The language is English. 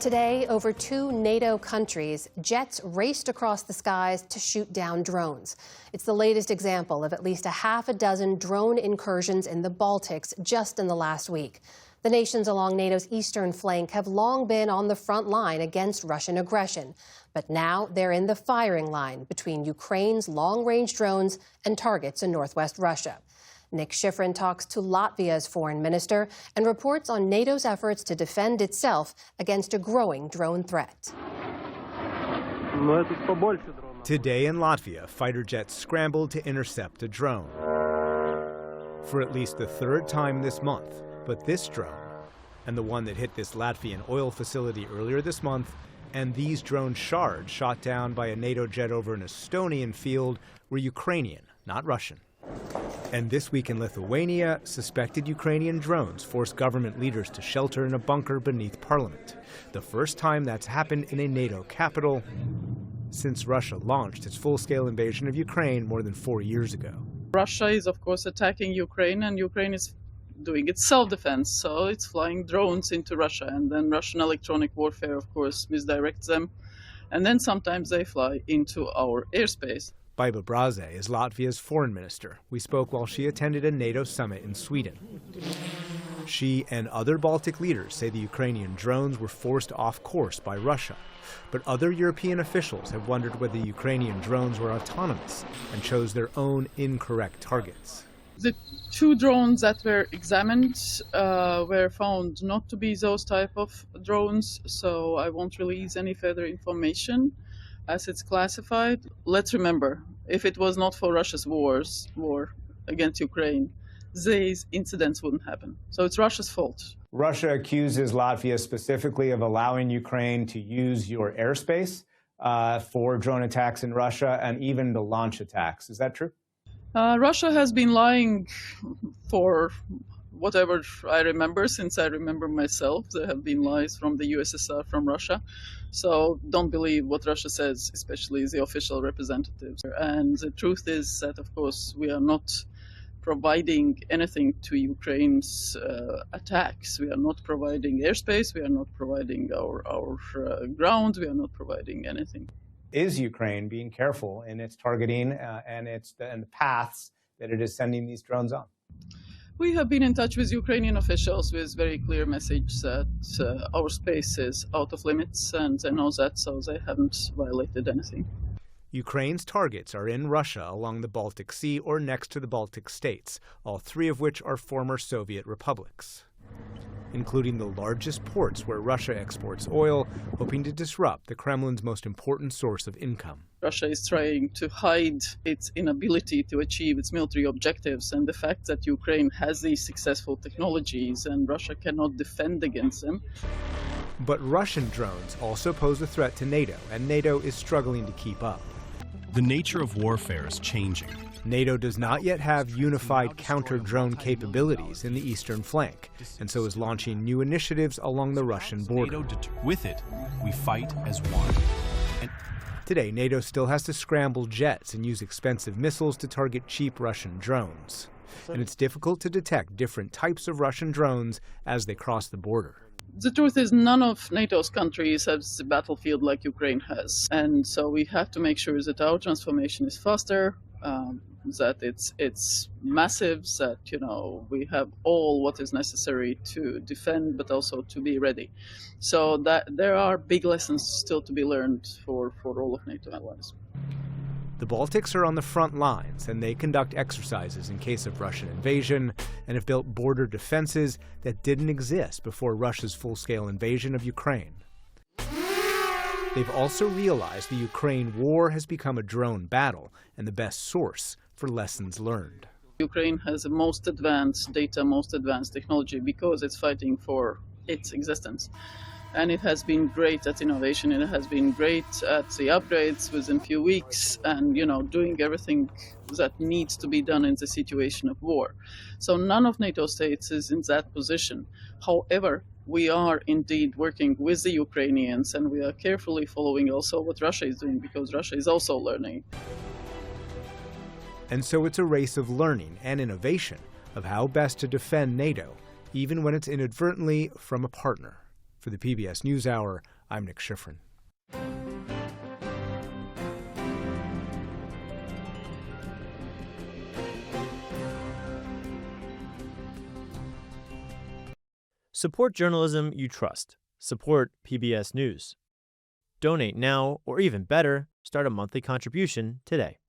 Today, over 2 NATO countries, jets raced across the skies to shoot down drones. It's the latest example of at least a half a dozen drone incursions in the Baltics just in the last week. The nations along NATO's eastern flank have long been on the front line against Russian aggression. But now they're in the firing line between Ukraine's long-range drones and targets in northwest Russia. Nick Schifrin talks to Latvia's foreign minister and reports on NATO's efforts to defend itself against a growing drone threat. Today in Latvia, fighter jets scrambled to intercept a drone. For at least the third time this month, but this drone, and the one that hit this Latvian oil facility earlier this month, and these drone shards shot down by a NATO jet over an Estonian field were Ukrainian, not Russian. And this week in Lithuania, suspected Ukrainian drones forced government leaders to shelter in a bunker beneath parliament. The first time that's happened in a NATO capital since Russia launched its full-scale invasion of Ukraine more than 4 years ago. Russia is, of course, attacking Ukraine, and Ukraine is doing its self-defense, so it's flying drones into Russia, and then Russian electronic warfare, of course, misdirects them, and then sometimes they fly into our airspace. Baiba Braze is Latvia's foreign minister. We spoke while she attended a NATO summit in Sweden. She and other Baltic leaders say the Ukrainian drones were forced off course by Russia. But other European officials have wondered whether Ukrainian drones were autonomous and chose their own incorrect targets. The 2 drones that were examined were found not to be those type of drones, so I won't release any further information as it's classified. Let's remember, if it was not for Russia's war against Ukraine, these incidents wouldn't happen. So it's Russia's fault. Russia accuses Latvia specifically of allowing Ukraine to use your airspace for drone attacks in Russia and even to launch attacks. Is that true? Russia has been lying for whatever I remember, since I remember myself. There have been lies from the USSR, from Russia. So don't believe what Russia says, especially the official representatives. And the truth is that, of course, we are not providing anything to Ukraine's attacks. We are not providing airspace. We are not providing our ground. We are not providing anything. Is Ukraine being careful in its targeting and the paths that it is sending these drones on? We have been in touch with Ukrainian officials with very clear message that our space is out of limits, and they know that, so they haven't violated anything. Ukraine's targets are in Russia along the Baltic Sea or next to the Baltic states, all 3 of which are former Soviet republics, including the largest ports where Russia exports oil, hoping to disrupt the Kremlin's most important source of income. Russia is trying to hide its inability to achieve its military objectives, and the fact that Ukraine has these successful technologies and Russia cannot defend against them. But Russian drones also pose a threat to NATO, and NATO is struggling to keep up. The nature of warfare is changing. NATO does not yet have unified counter-drone capabilities in the eastern flank, and so is launching new initiatives along the Russian border. With it, we fight as one. Today, NATO still has to scramble jets and use expensive missiles to target cheap Russian drones. And it's difficult to detect different types of Russian drones as they cross the border. The truth is, none of NATO's countries has a battlefield like Ukraine has. And so we have to make sure that our transformation is faster, that it's massive, that, we have all what is necessary to defend, but also to be ready. So that there are big lessons still to be learned for all of NATO allies. The Baltics are on the front lines, and they conduct exercises in case of Russian invasion and have built border defenses that didn't exist before Russia's full-scale invasion of Ukraine. They've also realized the Ukraine war has become a drone battle and the best source for lessons learned. Ukraine has the most advanced data, most advanced technology, because it's fighting for its existence. And it has been great at innovation, and it has been great at the upgrades within a few weeks and, doing everything that needs to be done in the situation of war. So none of NATO states is in that position. However, we are indeed working with the Ukrainians, and we are carefully following also what Russia is doing, because Russia is also learning. And so it's a race of learning and innovation of how best to defend NATO, even when it's inadvertently from a partner. For the PBS News Hour, I'm Nick Schifrin. Support journalism you trust. Support PBS News. Donate now, or even better, start a monthly contribution today.